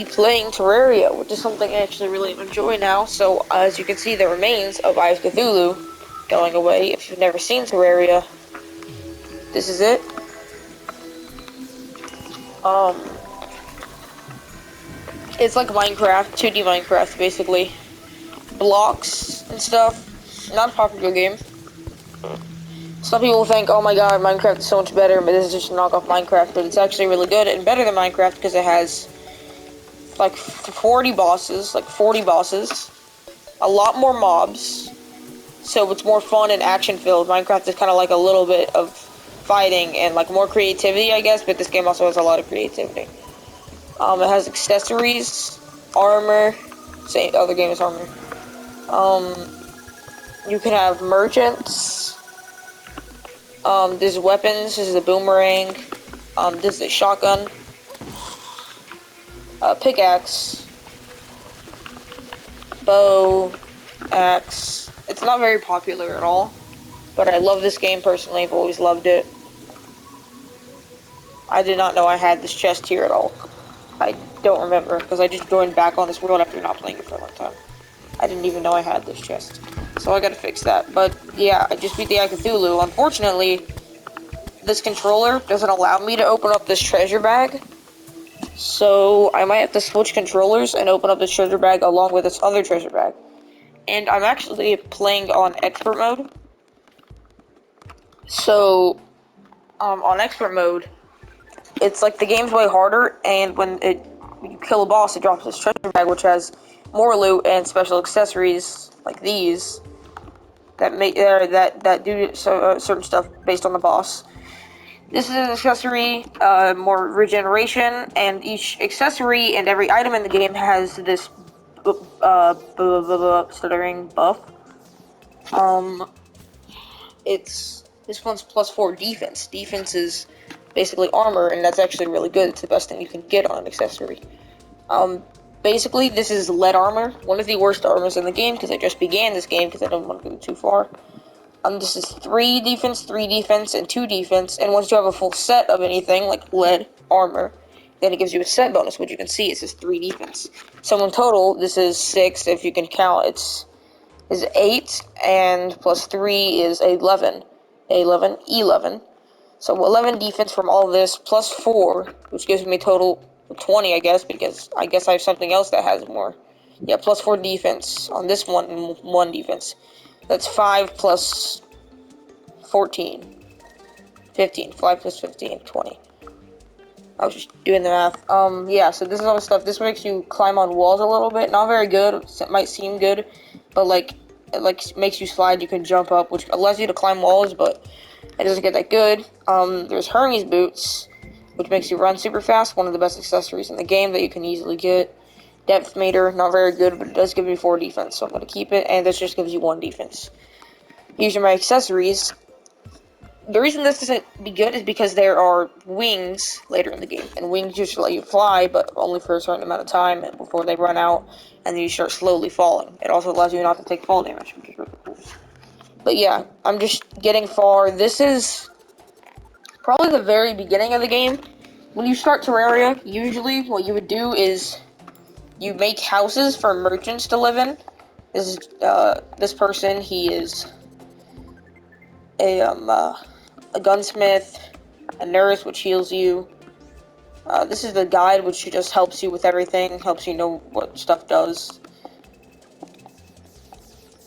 playing Terraria, which is something I actually really enjoy now. So, as you can see, the remains of Eye of Cthulhu going away. If you've never seen Terraria, this is it. It's like Minecraft, 2D Minecraft, basically. Blocks and stuff. Not a popular game. Some people think, oh my god, Minecraft is so much better, but this is just a knockoff Minecraft, but it's actually really good and better than Minecraft because it has like 40 bosses, a lot more mobs, so it's more fun and action-filled. Minecraft is kind of like a little bit of fighting and like more creativity, I guess, but this game also has a lot of creativity. It has accessories, armor, same other game is armor. You can have merchants. There's weapons. This is a boomerang. This is a shotgun. Pickaxe. Bow. Axe. It's not very popular at all, but I love this game personally. I've always loved it. I did not know I had this chest here at all. I don't remember, because I just joined back on this world after not playing it for a long time. I didn't even know I had this chest. So I gotta fix that. But yeah, I just beat the Eye of Cthulhu. Unfortunately, this controller doesn't allow me to open up this treasure bag. So I might have to switch controllers and open up this treasure bag along with this other treasure bag. And I'm actually playing on expert mode. So, on expert mode, it's like the game's way harder, and when you kill a boss, it drops this treasure bag, which has more loot and special accessories like these that make that do certain stuff based on the boss. This is an accessory, more regeneration, and each accessory and every item in the game has this stuttering buff. This one's +4 defense. Defense is basically armor, and that's actually really good. It's the best thing you can get on an accessory. Basically, this is lead armor, one of the worst armors in the game, because I just began this game because I don't want to go too far. This is 3 defense, and 2 defense, and once you have a full set of anything, like lead armor, then it gives you a set bonus, which you can see, it says 3 defense. So in total, this is 6, if you can count, is 8, and plus 3 is 11. 11. So 11 defense from all of this, plus 4, which gives me a total of 20, I guess, because I guess I have something else that has more. Yeah, plus 4 defense on this one, and 1 defense. That's 5 plus 14. 15. 5 plus 15, 20. I was just doing the math. Yeah, so this is all the stuff. This makes you climb on walls a little bit. Not very good. It might seem good, but it makes you slide. You can jump up, which allows you to climb walls, but it doesn't get that good. There's Hermes boots, which makes you run super fast. One of the best accessories in the game that you can easily get. Depth meter, not very good, but it does give me 4 defense, so I'm going to keep it, and this just gives you 1 defense. These are my accessories. The reason this doesn't be good is because there are wings later in the game, and wings just let you fly, but only for a certain amount of time before they run out, and then you start slowly falling. It also allows you not to take fall damage, which is really cool. But yeah, I'm just getting far. This is probably the very beginning of the game. When you start Terraria, usually what you would do is you make houses for merchants to live in. This person, he is a gunsmith, a nurse, which heals you. This is the guide, which just helps you with everything, helps you know what stuff does.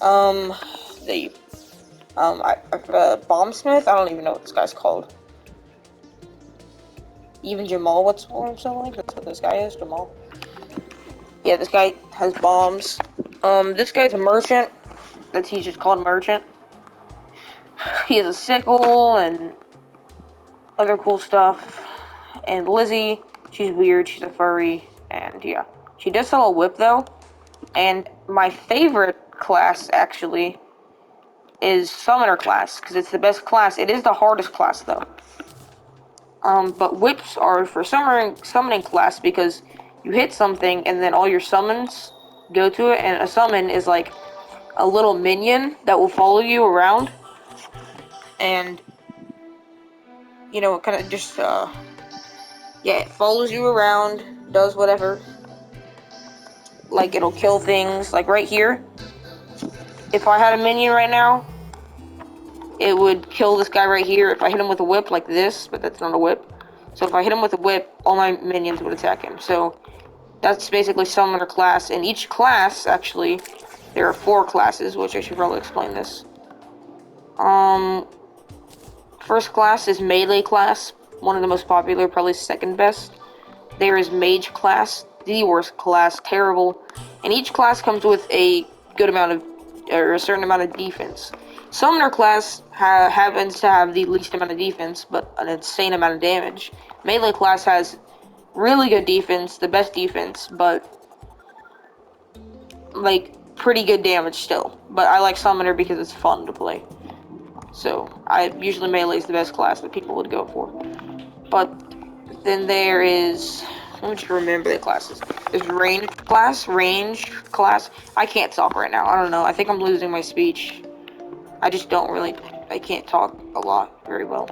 Bombsmith? I don't even know what this guy's called. Even Jamal, something like that's what this guy is, Jamal. Yeah, this guy has bombs. This guy's a merchant. He's just called merchant. He has a sickle and other cool stuff. And Lizzie, she's weird, she's a furry, and yeah. She does sell a whip, though. And my favorite class, actually, is Summoner class, because it's the best class. It is the hardest class, though. But whips are for summoning class, because you hit something, and then all your summons go to it, and a summon is like a little minion that will follow you around, and, you know, it kind of just, yeah, it follows you around, does whatever, like it'll kill things. Like right here, if I had a minion right now, it would kill this guy right here if I hit him with a whip like this, but that's not a whip. So if I hit him with a whip, all my minions would attack him. So that's basically summoner class. In each class, actually, there are 4 classes, which I should probably explain this. First class is melee class, one of the most popular, probably second best. There is mage class, the worst class, terrible. And each class comes with a good amount of, or a certain amount of defense. Summoner class happens to have the least amount of defense, but an insane amount of damage. Melee class has really good defense, the best defense, but like pretty good damage still. But I like summoner because it's fun to play. So usually melee is the best class that people would go for. But then there is, let me just remember the classes. There's range class. I can't talk right now. I don't know. I think I'm losing my speech. I just don't really. I can't talk a lot very well.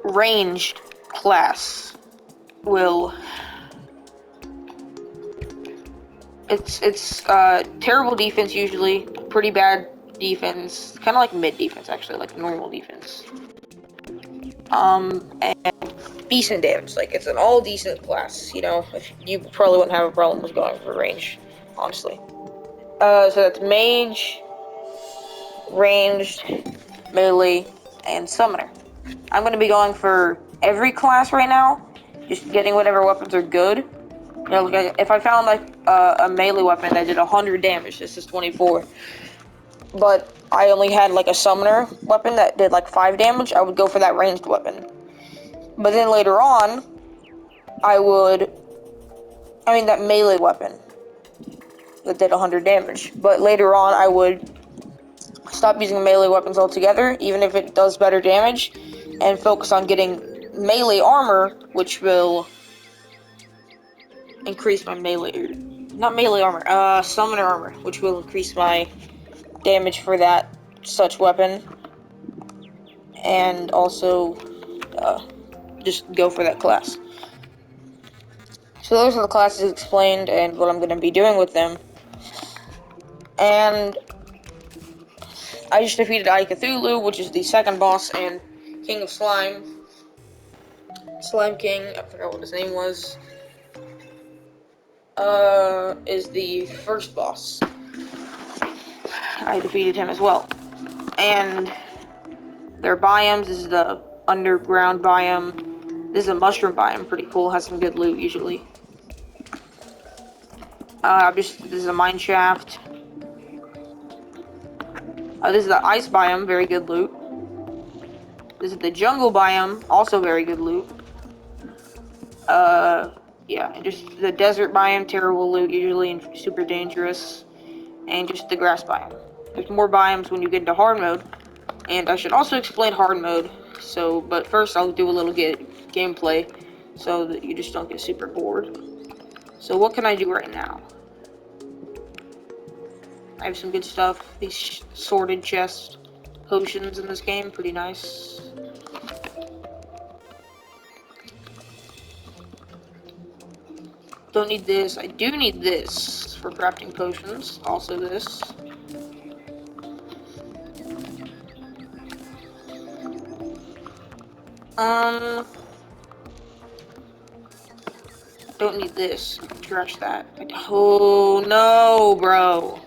Ranged class will. It's terrible defense usually. Pretty bad defense. Kind of like mid defense actually, like normal defense. And decent damage. Like, it's an all decent class, you know. If you probably wouldn't have a problem with going for range, honestly. So that's mage, ranged, melee, and summoner. I'm gonna be going for every class right now, just getting whatever weapons are good. You know, like if I found like a melee weapon that did 100 damage, this is 24. But I only had like a summoner weapon that did like 5 damage, I would go for that ranged weapon. But then later on, that melee weapon that did 100 damage. But later on, I would stop using melee weapons altogether, even if it does better damage, and focus on getting melee armor, which will increase my summoner armor, which will increase my damage for that such weapon, and also just go for that class. So those are the classes explained and what I'm going to be doing with them. And I just defeated Cthulhu, which is the second boss, and King of Slime. Slime King, I forgot what his name was. Is the first boss. I defeated him as well. And their biomes, this is the underground biome. This is a mushroom biome, pretty cool, has some good loot usually. This is a mine shaft. This is the ice biome, very good loot. This is the jungle biome, also very good loot. Yeah, and just the desert biome, terrible loot usually, and super dangerous. And just the grass biome. There's more biomes when you get into hard mode. And I should also explain hard mode. But first I'll do a little gameplay so that you just don't get super bored. So what can I do right now? I have some good stuff. These sorted chest potions in this game, pretty nice. Don't need this. I do need this for crafting potions. Also this. Don't need this. Trash that. Oh no, bro.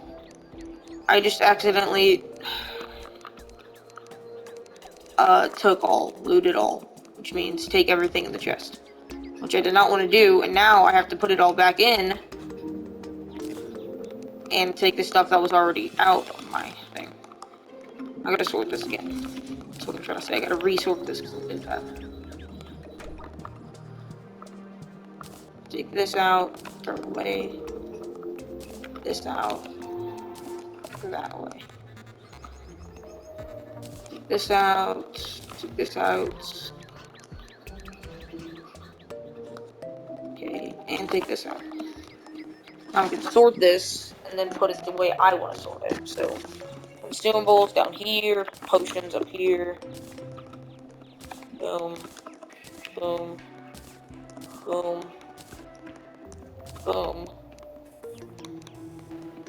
I just accidentally looted all, which means take everything in the chest, which I did not want to do, and now I have to put it all back in and take the stuff that was already out of my thing. I gotta sort this again. That's what I'm trying to say. I gotta resort this because I did that. Take this out, throw it away. This out, throw that away. Take this out, take this out. Okay, and take this out. Now I can sort this and then put it the way I want to sort it. So, consumables down here, potions up here. Boom, boom, boom. Boom.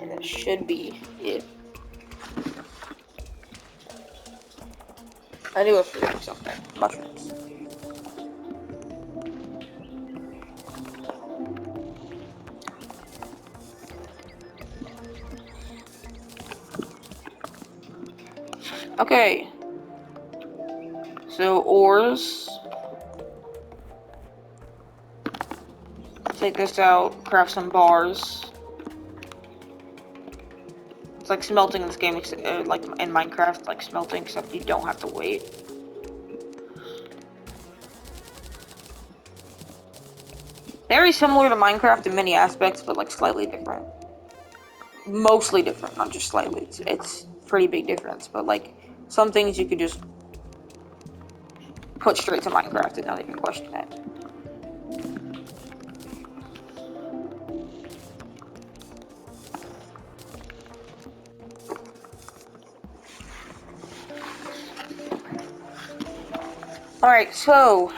And that should be it. I knew I was forgetting something. Mushrooms. Okay. So, ores. Take this out, craft some bars. It's like smelting in this game, like in Minecraft, like smelting, except you don't have to wait. Very similar to Minecraft in many aspects, but like slightly different. Mostly different, not just slightly. It's pretty big difference, but like some things you could just put straight to Minecraft and not even question it. Alright, so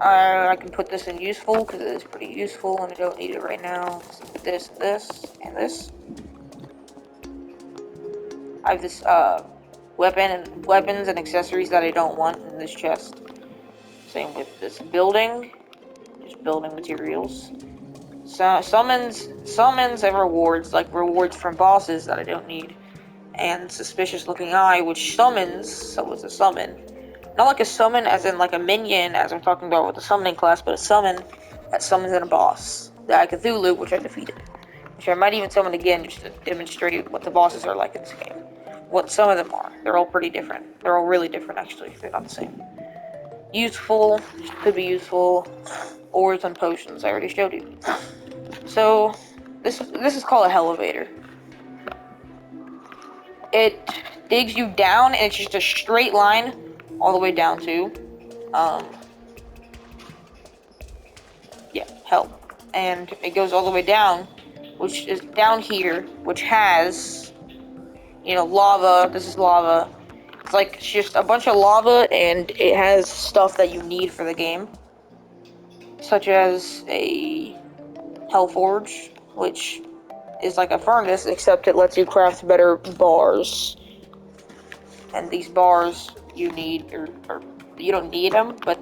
I can put this in useful because it is pretty useful and I don't need it right now. So this, and this. I have this weapons and accessories that I don't want in this chest. Same with this building, just building materials. So summons and rewards, like rewards from bosses that I don't need. And suspicious looking eye, which summons, so it's a summon. Not like a summon as in like a minion, as I'm talking about with the summoning class, but a summon that summons in a boss. The Cthulhu, which I defeated. Which I might even summon again just to demonstrate what the bosses are like in this game. What some of them are. They're all pretty different. They're all really different, actually. They're not the same. Useful, could be useful. Ores and potions, I already showed you. So, this is called a elevator. It digs you down, and it's just a straight line all the way down to, yeah, hell. And it goes all the way down, which is down here, which has, you know, lava. This is lava. It's like just a bunch of lava, and it has stuff that you need for the game, such as a Hellforge, which is like a furnace, except it lets you craft better bars. And these bars you need, or you don't need them, but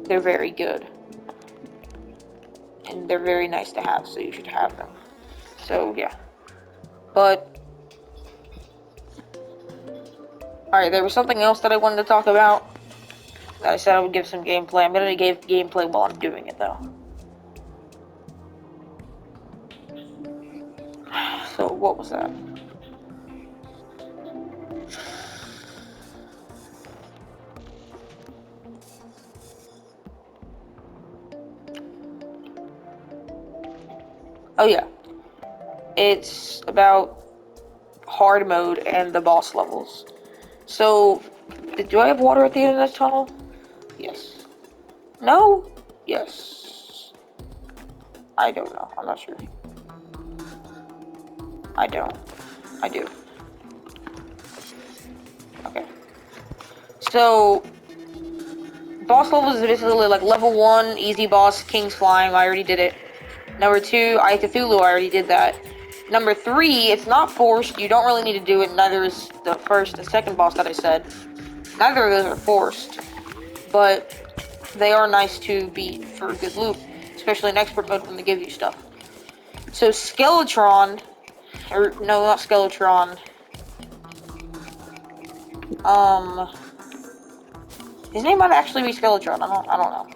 they're very good. And they're very nice to have, so you should have them. So, yeah. But, alright, there was something else that I wanted to talk about. That I said I would give some gameplay. I'm gonna give gameplay while I'm doing it, though. So, what was that? Oh, yeah. It's about hard mode and the boss levels. So, do I have water at the end of this tunnel? Yes. No? Yes. I don't know. I'm not sure. I don't. I do. Okay. So, boss levels is basically like level 1, easy boss, King's Slime, I already did it. Number 2, Cthulhu, I already did that. Number 3, it's not forced, you don't really need to do it, neither is the first and second boss that I said. Neither of those are forced, but they are nice to beat for a good loot, especially in expert mode when they give you stuff. So Skeletron, or no, not Skeletron, his name might actually be Skeletron, I don't know.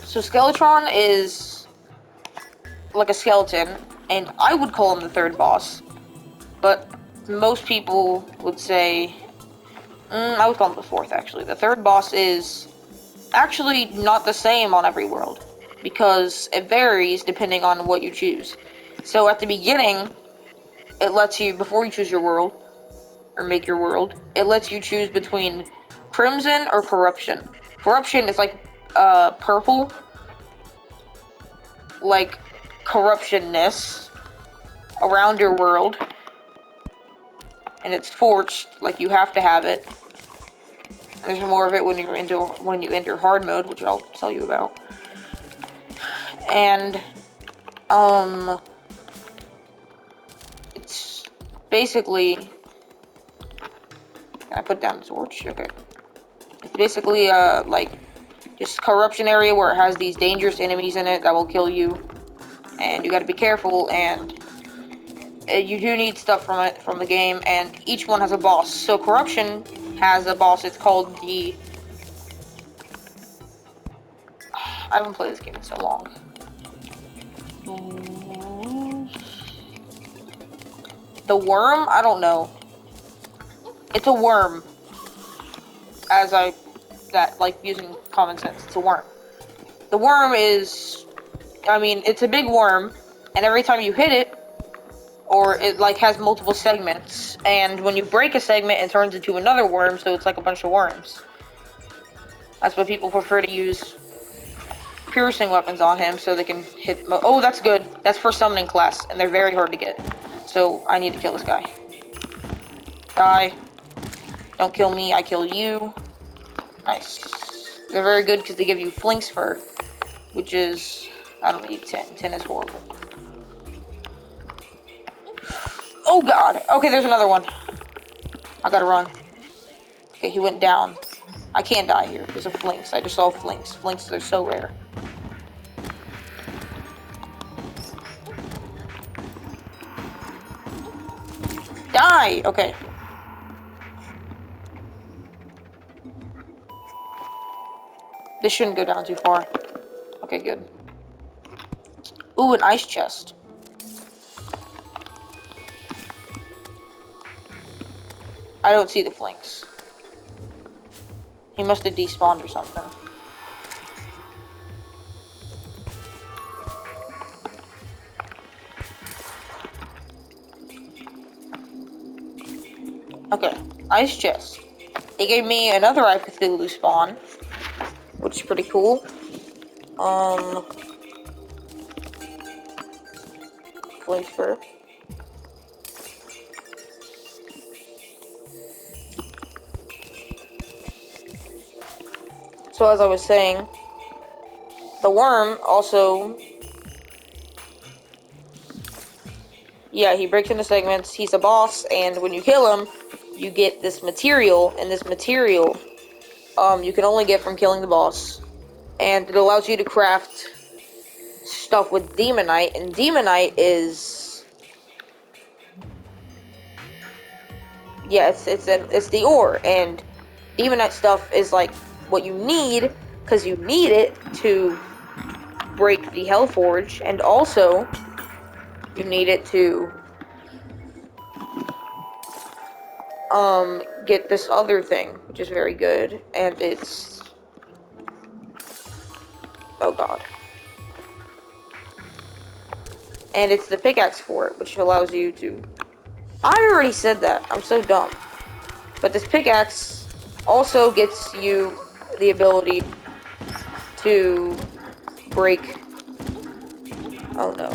So Skeletron is like a skeleton, and I would call him the third boss, but most people would say, I would call him the fourth, actually. The third boss is actually not the same on every world, because it varies depending on what you choose. So at the beginning, it lets you, before you choose your world, or make your world, it lets you choose between Crimson or Corruption. Corruption is like, purple, like, corruptionness around your world, and it's forged, like you have to have it. There's more of it when you enter hard mode, which I'll tell you about. And it's basically. Can I put down the torch? Okay. It's basically like just corruption area where it has these dangerous enemies in it that will kill you, and you got to be careful. And you do need stuff from the game, and each one has a boss. So corruption has a boss. It's called the. I haven't played this game in so long. The worm? I don't know. It's a worm. Like using common sense. It's a worm. The worm is, it's a big worm, and every time you hit it, or it like has multiple segments, and when you break a segment, it turns into another worm, so it's like a bunch of worms. That's why people prefer to use piercing weapons on him, so they can hit. Oh, that's good. That's for summoning class, and they're very hard to get. So I need to kill this guy. Die. Don't kill me, I kill you. Nice. They're very good because they give you Flink's Fur, which is, I don't need 10. 10 is horrible. Oh god. Okay, there's another one. I gotta run. Okay, he went down. I can't die here because of Flinks. I just saw Flinks. Flinks, they're so rare. Die! Okay. This shouldn't go down too far. Okay, good. Ooh, an ice chest. I don't see the Flinks. He must have despawned or something. Okay, ice chest. They gave me another Eye of Cthulhu spawn, which is pretty cool. Flink's Fur. So as I was saying, the worm also, yeah, he breaks into segments. He's a boss, and when you kill him, you get this material, and this material, you can only get from killing the boss, and it allows you to craft stuff with Demonite, and Demonite is, yeah, it's the ore, and Demonite stuff is like what you need, because you need it to break the Hellforge, and also you need it to get this other thing, which is very good, and it's, oh god, and it's the pickaxe for it, which allows you to, I already said that, I'm so dumb, but this pickaxe also gets you the ability to break, oh no,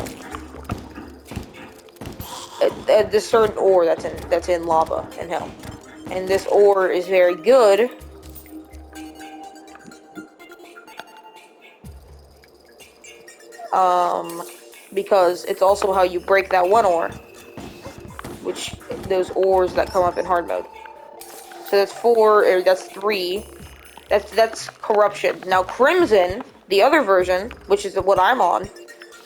this certain ore that's in lava in hell, and this ore is very good because it's also how you break that one ore, which those ores that come up in hard mode. So that's 4, or that's 3. That's corruption. Now Crimson, the other version, which is what I'm on,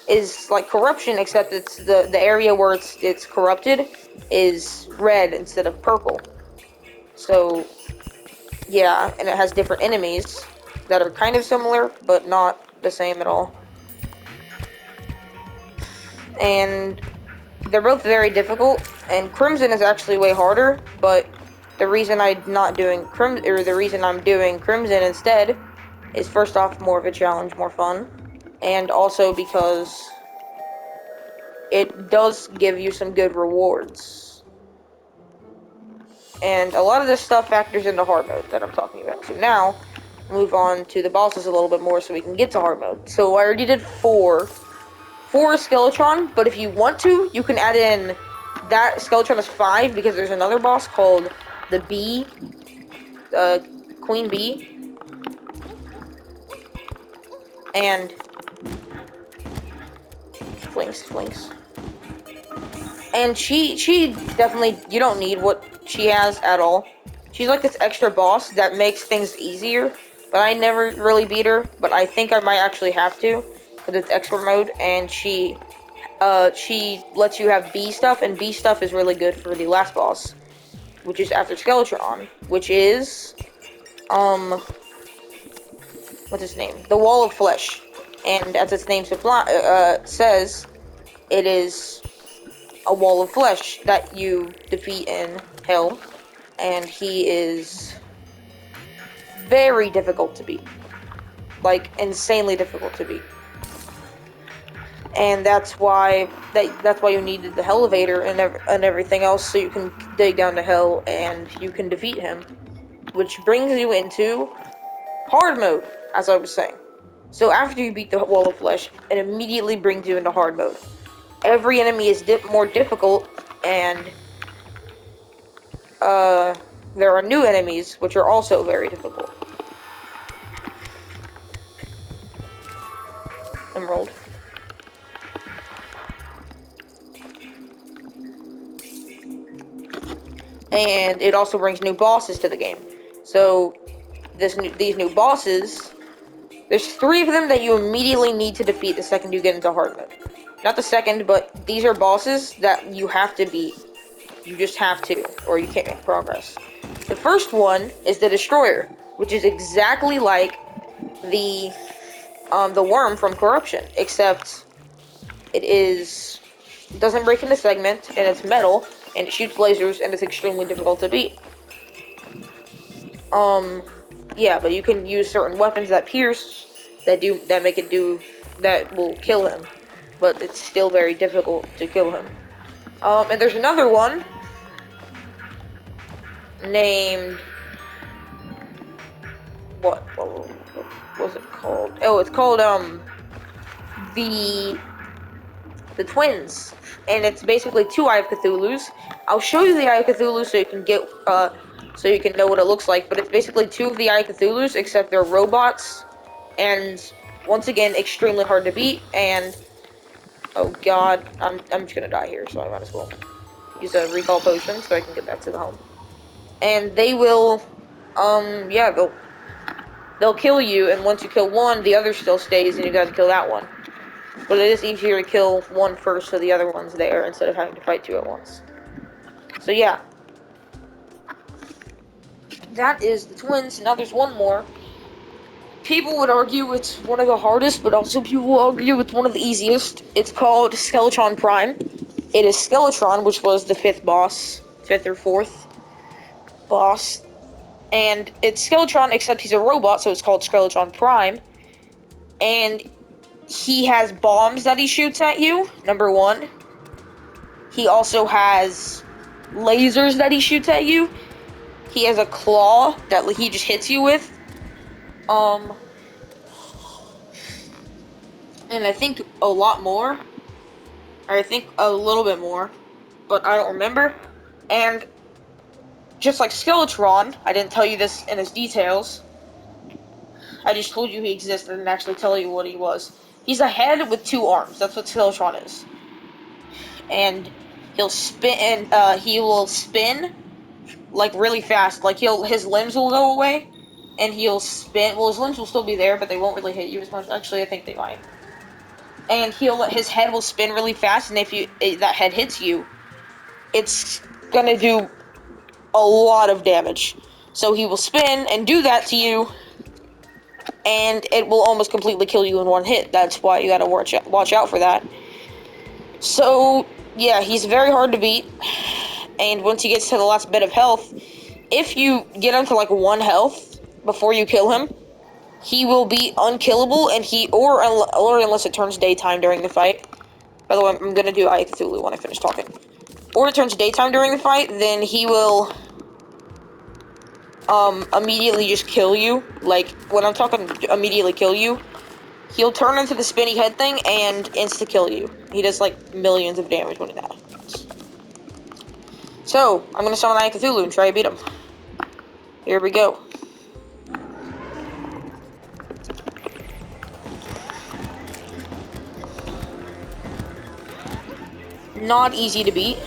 is like corruption, except it's the area where it's corrupted is red instead of purple. So yeah, and it has different enemies that are kind of similar, but not the same at all. And they're both very difficult, and Crimson is actually way harder, but the reason the reason I'm doing Crimson instead is, first off, more of a challenge, more fun, and also because it does give you some good rewards. And a lot of this stuff factors into hard mode that I'm talking about. So now, move on to the bosses a little bit more so we can get to hard mode. So I already did 4. 4 is Skeletron, but if you want to, you can add in that Skeletron is 5 because there's another boss called the Bee. Queen Bee, and Flinks. And she definitely, you don't need what she has at all. She's like this extra boss that makes things easier, but I never really beat her, but I think I might actually have to, because it's expert mode, and she lets you have B stuff, and B stuff is really good for the last boss, which is after Skeletron, which is, what's its name? The Wall of Flesh. And as its name says, it is a wall of flesh that you defeat in hell, and he is very difficult to beat. Like, insanely difficult to beat. And that's why you needed the elevator and everything else, so you can dig down to hell and you can defeat him. Which brings you into hard mode, as I was saying. So after you beat the wall of flesh, it immediately brings you into hard mode. Every enemy is more difficult, and there are new enemies, which are also very difficult. Emerald. And it also brings new bosses to the game. So, these new bosses, there's 3 of them that you immediately need to defeat the second you get into hard mode. Not the second, but these are bosses that you have to beat. You just have to, or you can't make progress. The first one is the Destroyer, which is exactly like the worm from Corruption, except it doesn't break into segments, and it's metal, and it shoots lasers, and it's extremely difficult to beat. Yeah, but you can use certain weapons that pierce, that will kill him, but it's still very difficult to kill him. And there's another one named, what was it called? Oh, it's called, the Twins, and it's basically 2 Eye of Cthulhu's. I'll show you the Eye of Cthulhu so you can so you can know what it looks like, but it's basically 2 of the Eye of Cthulhu's, except they're robots, and once again, extremely hard to beat, and, oh god, I'm just gonna die here, so I might as well use a recall potion so I can get back to the home. And they will, yeah, they'll kill you, and once you kill one, the other still stays, and you gotta kill that one. But it is easier to kill one first so the other one's there instead of having to fight 2 at once. So yeah. That is the Twins. Now there's one more. People would argue it's one of the hardest, but also people will argue it's one of the easiest. It's called Skeletron Prime. It is Skeletron, which was the 5th or 4th boss. And it's Skeletron, except he's a robot, so it's called Skeletron Prime. And he has bombs that he shoots at you, number 1. He also has lasers that he shoots at you. He has a claw that he just hits you with. And I think a lot more. Or I think a little bit more. But I don't remember. And just like Skeletron, I didn't tell you this in his details. I just told you he existed and actually tell you what he was. He's a head with 2 arms. That's what Skeletron is. And he will spin like really fast. Like his limbs will go away, and he'll spin. Well, his limbs will still be there, but they won't really hit you as much. Actually, I think they might. And his head will spin really fast, and if that head hits you, it's gonna do a lot of damage. So he will spin and do that to you, and it will almost completely kill you in one hit. That's why you gotta watch out for that. So yeah, he's very hard to beat. And once he gets to the last bit of health, if you get him to like 1 health before you kill him, he will be unkillable, and or unless it turns daytime during the fight. By the way, I'm gonna do Eye of Cthulhu when I finish talking. Or it turns daytime during the fight, then he will immediately just kill you. Like, when I'm talking immediately kill you, he'll turn into the spinny head thing and insta-kill you. He does like millions of damage when that happens. So, I'm gonna summon Eye of Cthulhu and try to beat him. Here we go. not easy to beat.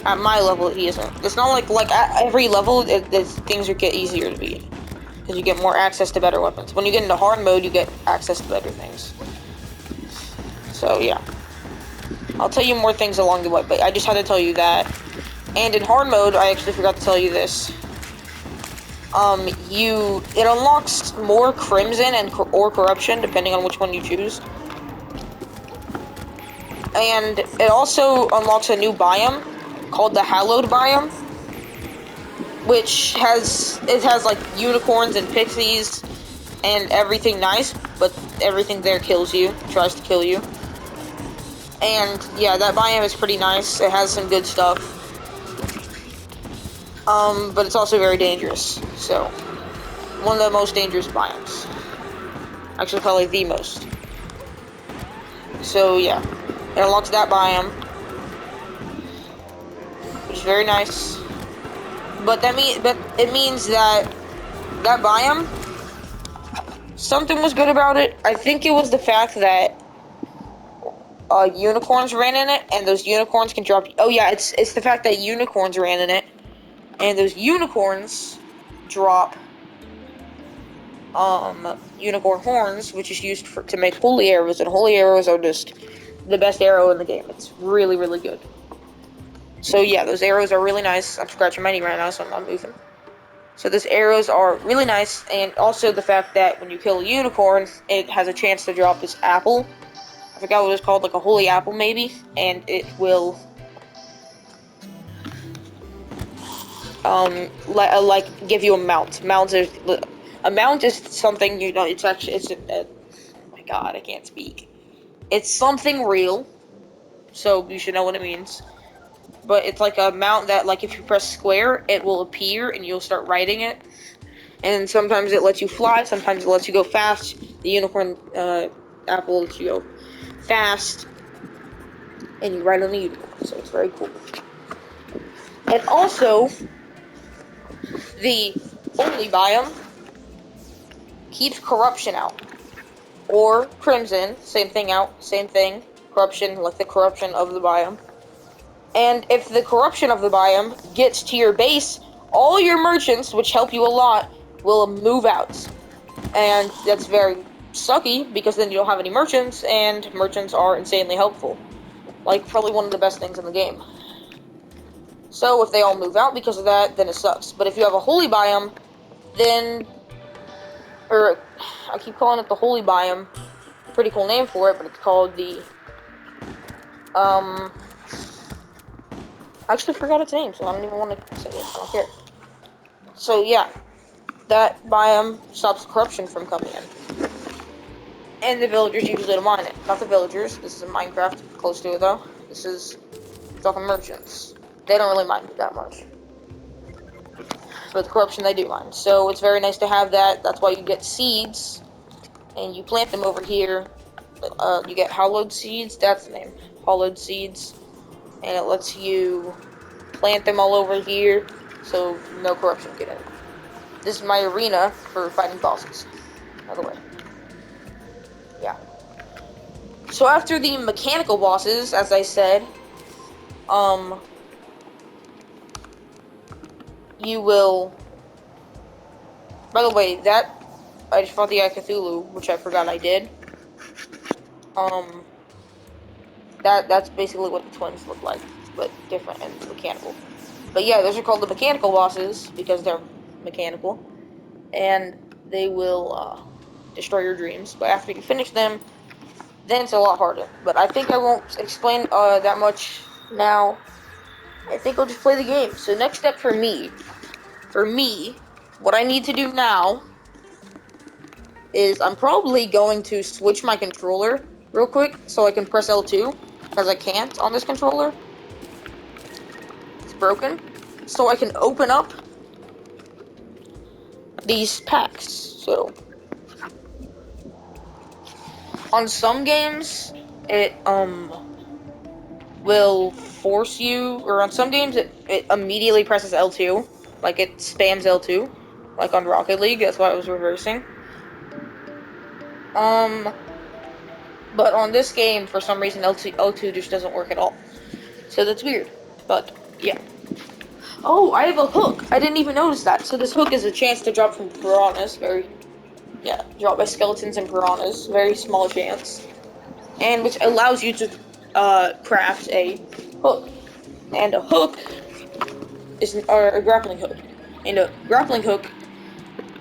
At my level, he isn't. It's not like at every level, things get easier to beat because you get more access to better weapons. When you get into hard mode, you get access to better things. So yeah, I'll tell you more things along the way, but I just had to tell you that. And in hard mode, I actually forgot to tell you this. It unlocks more Crimson or Corruption, depending on which one you choose. And it also unlocks a new biome called the Hallowed biome, which has like unicorns and pixies and everything nice, but everything there kills you, tries to kill you. And yeah, that biome is pretty nice. It has some good stuff. But it's also very dangerous. So, one of the most dangerous biomes. Actually, probably the most. So yeah, it unlocks that biome, which is very nice. But it means that biome, something was good about it. I think it was the fact that unicorns ran in it, and those unicorns can drop. Oh yeah, it's the fact that unicorns ran in it, and those unicorns drop unicorn horns, which is used to make holy arrows, and holy arrows are just the best arrow in the game. It's really, really good. So yeah, those arrows are really nice. I'm scratching my knee right now, so I'm not moving. So those arrows are really nice, and also the fact that when you kill a unicorn, it has a chance to drop this apple. I forgot what it's called, like a holy apple maybe, and it will like give you a mount. A mount is something, you know, it's actually oh my god, I can't speak. It's something real, so you should know what it means. But it's like a mount that, like, if you press square, it will appear and you'll start riding it. And sometimes it lets you fly, sometimes it lets you go fast. The unicorn apple lets you go fast, and you ride on the unicorn, so it's very cool. And also, the holy biome keeps corruption out. Or crimson, same thing out, same thing. Corruption, like the corruption of the biome. And if the corruption of the biome gets to your base, all your merchants, which help you a lot, will move out. And that's very sucky, because then you don't have any merchants, and merchants are insanely helpful. Like, probably one of the best things in the game. So if they all move out because of that, then it sucks. But if you have a holy biome, then... Or, I keep calling it the holy biome. Pretty cool name for it, but it's called the... I actually forgot its name, so I don't even want to say it. I don't care. So yeah, that biome stops corruption from coming in. And the villagers usually don't mind it. Not the villagers. This is in Minecraft. Close to it, though. This is talking merchants. They don't really mind it that much. But the corruption, they do mind. So it's very nice to have that. That's why you get seeds. And you plant them over here. You get hallowed seeds. That's the name. Hallowed seeds. And it lets you plant them all over here, so no corruption get in. This is my arena for fighting bosses, by the way. Yeah. So after the mechanical bosses, as I said, you will... By the way, I just fought the Cthulhu, which I forgot I did. That's basically what the twins look like, but different and mechanical. But yeah, those are called the mechanical bosses, because they're mechanical. And they will, destroy your dreams. But after you finish them, then it's a lot harder. But I think I won't explain, that much now. I think I'll just play the game. So next step for me, what I need to do now is I'm probably going to switch my controller real quick so I can press L2, because I can't on this controller. It's broken. So I can open up these packs. So on some games it will force you, or on some games it immediately presses L2, like it spams L2, like on Rocket League. That's why I was reversing. But on this game, for some reason, L2 just doesn't work at all. So that's weird. But, yeah. Oh, I have a hook. I didn't even notice that. So this hook is a chance to drop from piranhas. Drop by skeletons and piranhas. Very small chance. And which allows you to craft a hook. And a hook is a grappling hook. And a grappling hook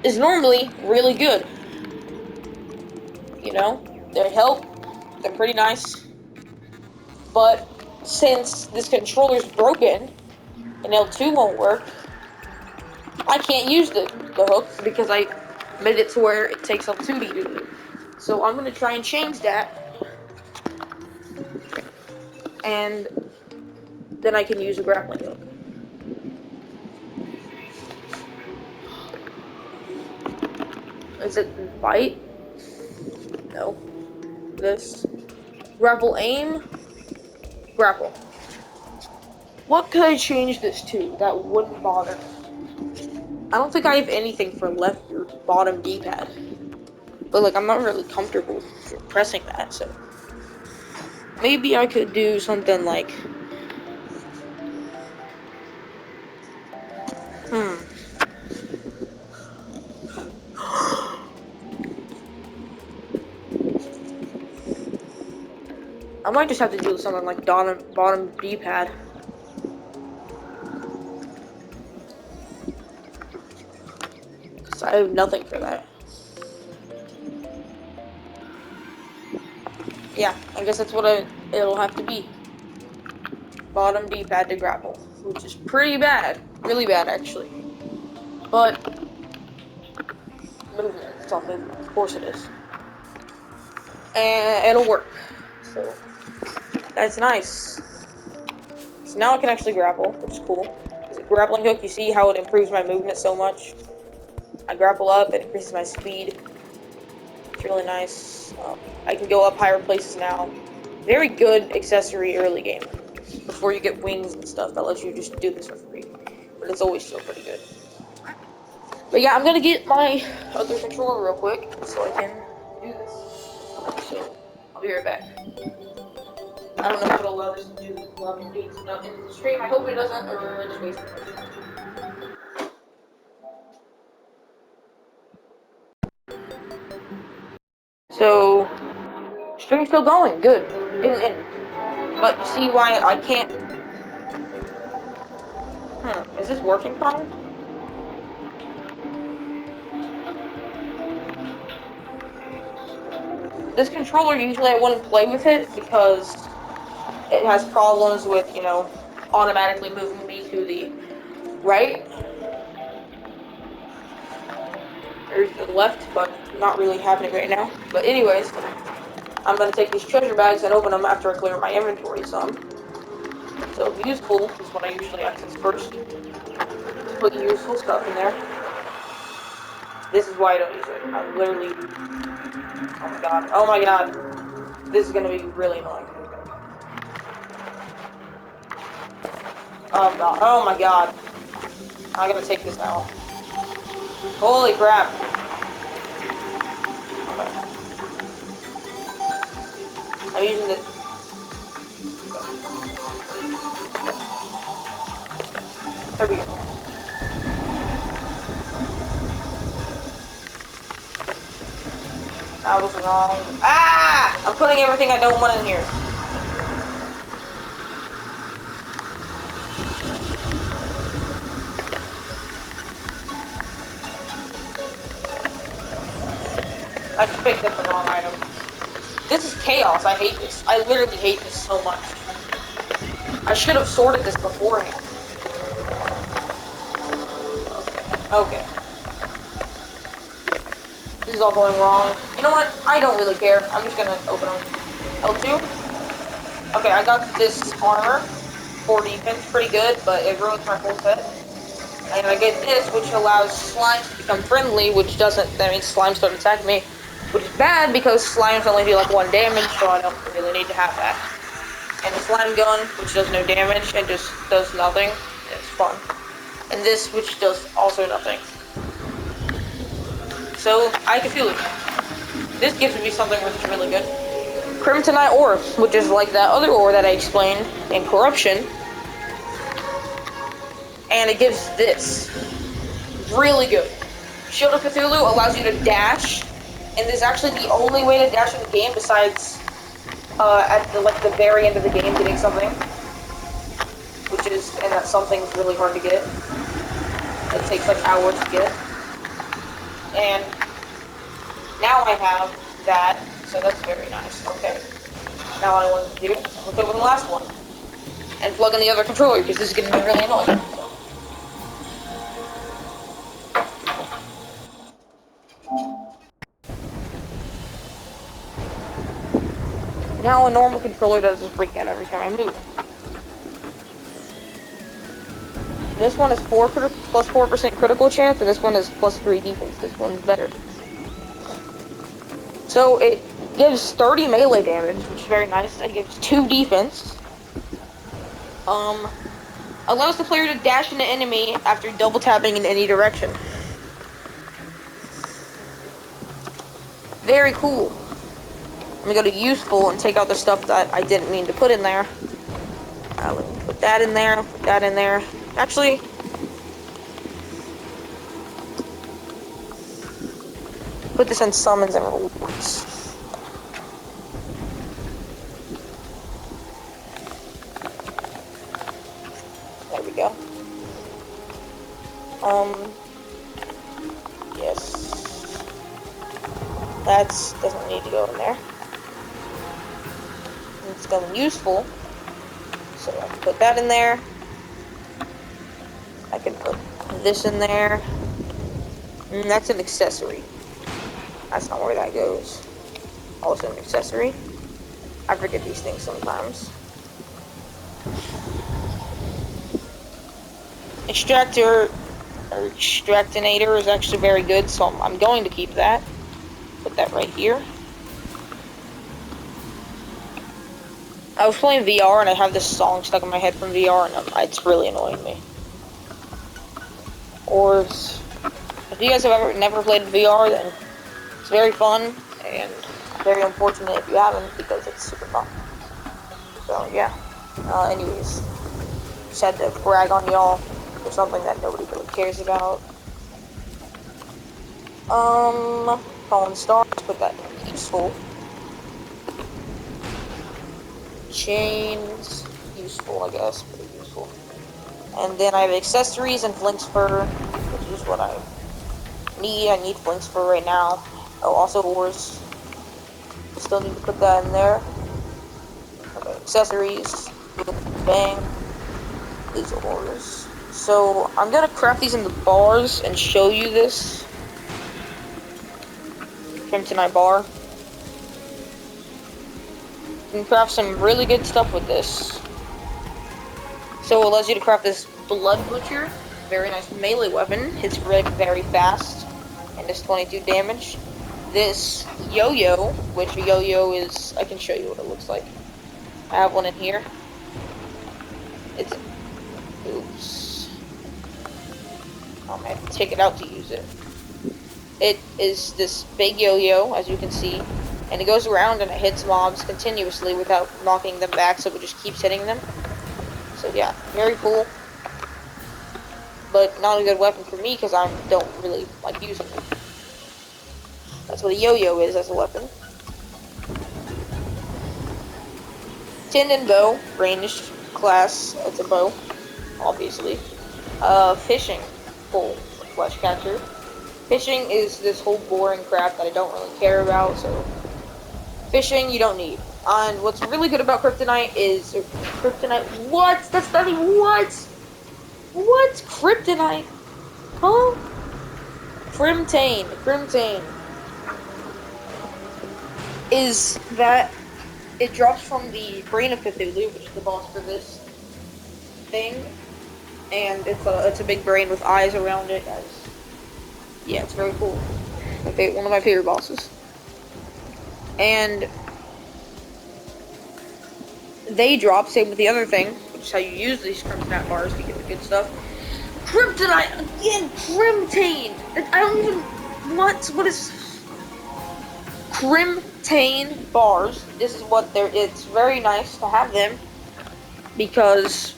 is normally really good. You know, they help. They're pretty nice. But since this controller's broken and L2 won't work, I can't use the hook because I made it to where it takes L2 to use it. So I'm gonna try and change that, and then I can use a grappling hook. Is it bite? No. This. Grapple aim. Grapple. What could I change this to that wouldn't bother? I don't think I have anything for left or bottom D-pad. But like I'm not really comfortable pressing that, so maybe I could do something like I might just have to do something like bottom D-pad. Because I have nothing for that. Yeah, I guess that's what it'll have to be. Bottom D-pad to grapple. Which is pretty bad. Really bad, actually. But movement, it's all movement. Of course it is. And it'll work. So, that's nice. So now I can actually grapple, which is cool. Grappling hook, you see how it improves my movement so much? I grapple up, it increases my speed. It's really nice. I can go up higher places now. Very good accessory early game. Before you get wings and stuff, that lets you just do this for free. But it's always still pretty good. But yeah, I'm gonna get my other controller real quick so I can do this. So, I'll be right back. I don't know if it'll allow this to do in the stream. I hope it doesn't, or just waste it. So, stream's still going, good. But see why I can't. Is this working fine? This controller, usually I wouldn't play with it because it has problems with, automatically moving me to the right or the left, but not really happening right now. But anyways, I'm gonna take these treasure bags and open them after I clear my inventory some. So useful is what I usually access first. Just put useful stuff in there. This is why I don't use it. I'm literally... Oh my god. Oh my god. This is gonna be really annoying. Oh god. Oh my god. I'm gonna take this out. Holy crap. Okay. I'm using this. There we go. That was wrong. Ah! I'm putting everything I don't want in here. I picked up the wrong item. This is chaos. I hate this. I literally hate this so much. I should have sorted this beforehand. Okay. This is all going wrong. You know what? I don't really care. I'm just gonna open them. L2? Okay, I got this armor. 4 defense. Pretty good, but it ruins my full set. And I get this, which allows slimes to become friendly, which doesn't... That means slimes don't attack me. Which is bad, because slimes only do like 1 damage, so I don't really need to have that. And the slime gun, which does no damage and just does nothing. It's fun. And this, which does also nothing. So, I can feel it. This gives me something which is really good. Kryptonite ore, which is like that other ore that I explained in Corruption. And it gives this. Really good. Shield of Cthulhu allows you to dash, and this is actually the only way to dash in the game besides at the very end of the game getting something. And that something's really hard to get. It takes like hours to get. And now I have that, so that's very nice. Okay. Now what I want to do is look over the last one. And plug in the other controller, because this is going to be really annoying. Now a normal controller does this freak out every time I move. This one is plus 4% critical chance, and this one is plus 3 defense. This one's better. So it gives 30 melee damage, which is very nice. It gives 2 defense. Allows the player to dash into enemy after double tapping in any direction. Very cool. Let me go to useful and take out the stuff that I didn't mean to put in there. Let me put that in there, put that in there. Actually, put this in summons and rewards. There we go. Yes. That doesn't need to go in there. It's going useful. So I can put that in there. I can put this in there. And that's an accessory. That's not where that goes. Also an accessory. I forget these things sometimes. Extractor, or extractinator is actually very good, so I'm going to keep that. Put that right here. I was playing VR and I have this song stuck in my head from VR and it's really annoying me. Ores. If you guys have never played VR, then it's very fun and very unfortunate if you haven't because it's super fun. So yeah. Anyways, just had to brag on y'all for something that nobody really cares about. Fallen Stars, put that in useful. Chains, useful, I guess, pretty useful. And then I have accessories and Flink's Fur, which is what I need. I need Flink's Fur right now. Oh, also ores. Still need to put that in there. Okay, accessories, bang, these are ores. So I'm gonna craft these into bars and show you this. Kryptonite bar. You can craft some really good stuff with this. So it allows you to craft this Blood Butcher, very nice melee weapon, hits very fast, and does 22 damage. This yo-yo, which a yo-yo is, I can show you what it looks like. I have one in here. It's, oops. I have to take it out to use it. It is this big yo-yo, as you can see. And it goes around and it hits mobs continuously without knocking them back, so it just keeps hitting them. So yeah, very cool. But not a good weapon for me because I don't really like using it. That's what a yo-yo is as a weapon. Tendon bow, ranged class, it's a bow, obviously. Fishing pole, flesh catcher. Fishing is this whole boring crap that I don't really care about, so fishing you don't need. And what's really good about Kryptonite is Kryptonite. What? That's not even what? What? Kryptonite? Huh? Crimtane is that it drops from the brain of Cthulhu, which is the boss for this thing, and it's a big brain with eyes around it. Yeah, it's very cool. One of my favorite bosses. And they drop, same with the other thing, which is how you use these Kryptonite bars to get the good stuff. Kryptonite! Again, Crimtane! I don't even... What is... crimtane bars. This is what they're. It's very nice to have them because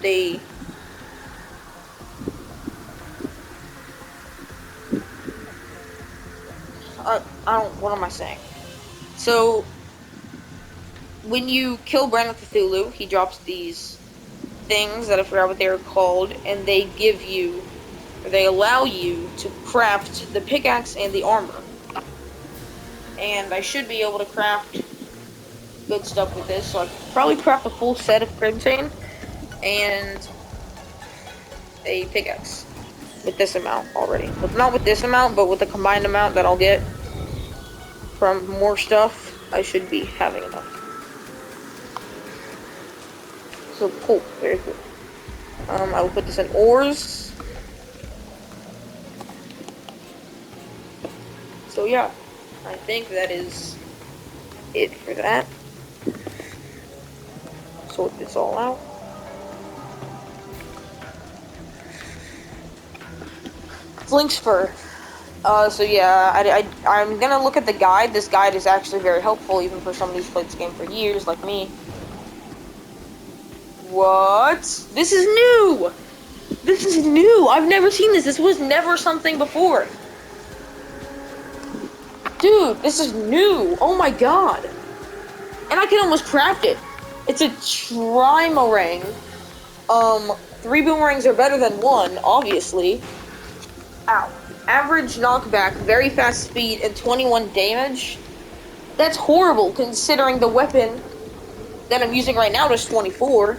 they. I don't. What am I saying? So when you kill Brandon Cthulhu, he drops these things that I forgot what they were called, and they give you, or they allow you to craft the pickaxe and the armor. And I should be able to craft good stuff with this, so I could probably craft a full set of crimson and a pickaxe with this amount already. But not with this amount, but with the combined amount that I'll get from more stuff, I should be having enough. So cool, very cool. I will put this in ores. So yeah, I think that is it for that. Sort this all out. Flink's fur. So yeah, I'm gonna look at the guide. This guide is actually very helpful, even for somebody who's played this game for years, like me. What? This is new! This is new! I've never seen this. This was never something before. Dude, this is new. Oh my god. And I can almost craft it. It's a trimarang. 3 boomerangs are better than 1, obviously. Ow. Average knockback, very fast speed, and 21 damage. That's horrible, considering the weapon that I'm using right now does 24.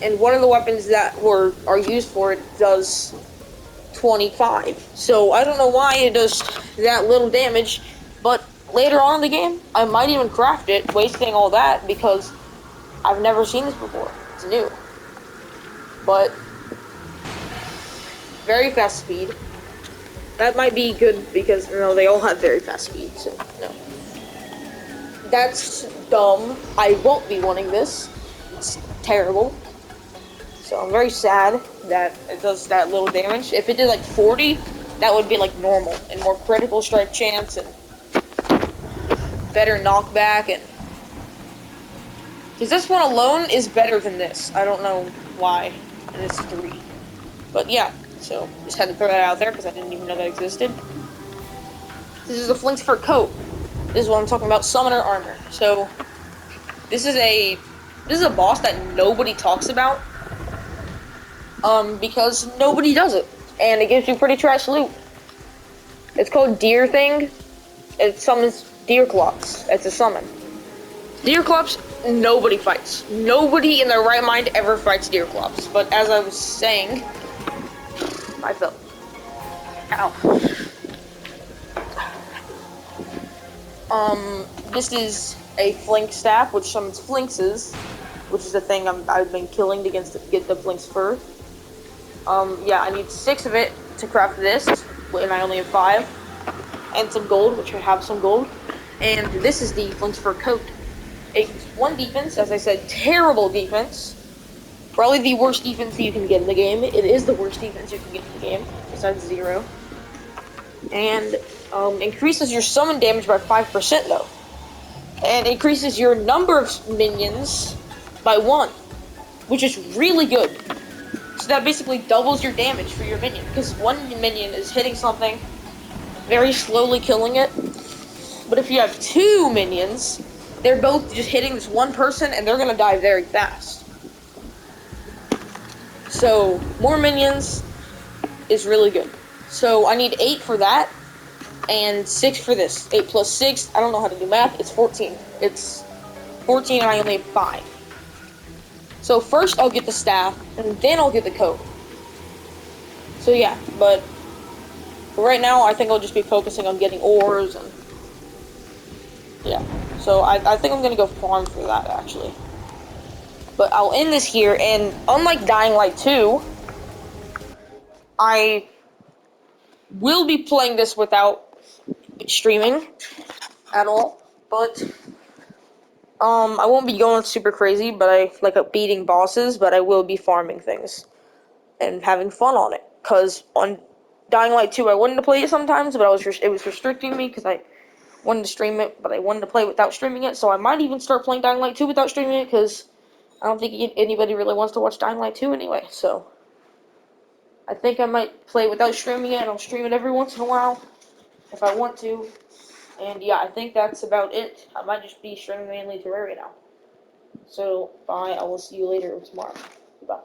And one of the weapons that are used for it does 25. So I don't know why it does that little damage, but later on in the game, I might even craft it, wasting all that, because I've never seen this before. It's new. But very fast speed. That might be good because, they all have very fast speed, so, no. That's dumb. I won't be wanting this. It's terrible. So I'm very sad that it does that little damage. If it did like 40, that would be like normal, and more critical strike chance, and better knockback, and... because this one alone is better than this. I don't know why, and it's 3. But yeah. So, just had to throw that out there because I didn't even know that existed. This is a Flink's fur coat. This is what I'm talking about, summoner armor. So, this is a boss that nobody talks about. Because nobody does it. And it gives you pretty trash loot. It's called Deer Thing. It summons deer clops. It's a summon. Deer clops, nobody fights. Nobody in their right mind ever fights deer clops. But as I was saying... I fell. Ow. This is a Flink staff, which summons Flinkses, which is the thing I've been killing to get the Flink's fur. Yeah, I need 6 of it to craft this, and I only have 5. And some gold, which I have some gold. And this is the Flink's fur coat. It's 1 defense, as I said, terrible defense. Probably the worst defense you can get in the game. It is the worst defense you can get in the game, besides 0. And increases your summon damage by 5% though. And increases your number of minions by 1, which is really good. So that basically doubles your damage for your minion, because 1 minion is hitting something, very slowly killing it. But if you have 2 minions, they're both just hitting this 1 person, and they're gonna die very fast. So, more minions is really good. So, I need 8 for that, and 6 for this. 8 plus 6, I don't know how to do math, it's 14. It's 14 and I only have 5. So, first I'll get the staff, and then I'll get the coat. So yeah, but for right now, I think I'll just be focusing on getting ores, and yeah. So, I think I'm gonna go farm for that, actually. But I'll end this here, and unlike Dying Light 2, I will be playing this without streaming at all, but I won't be going super crazy, but I like beating bosses, but I will be farming things and having fun on it, because on Dying Light 2 I wanted to play it sometimes, but it was restricting me because I wanted to stream it, but I wanted to play without streaming it, so I might even start playing Dying Light 2 without streaming it, because I don't think anybody really wants to watch Dying Light 2 anyway, so I think I might play without streaming it, and I'll stream it every once in a while, if I want to, and yeah, I think that's about it. I might just be streaming mainly Terraria now. So, bye, I will see you later tomorrow. Bye.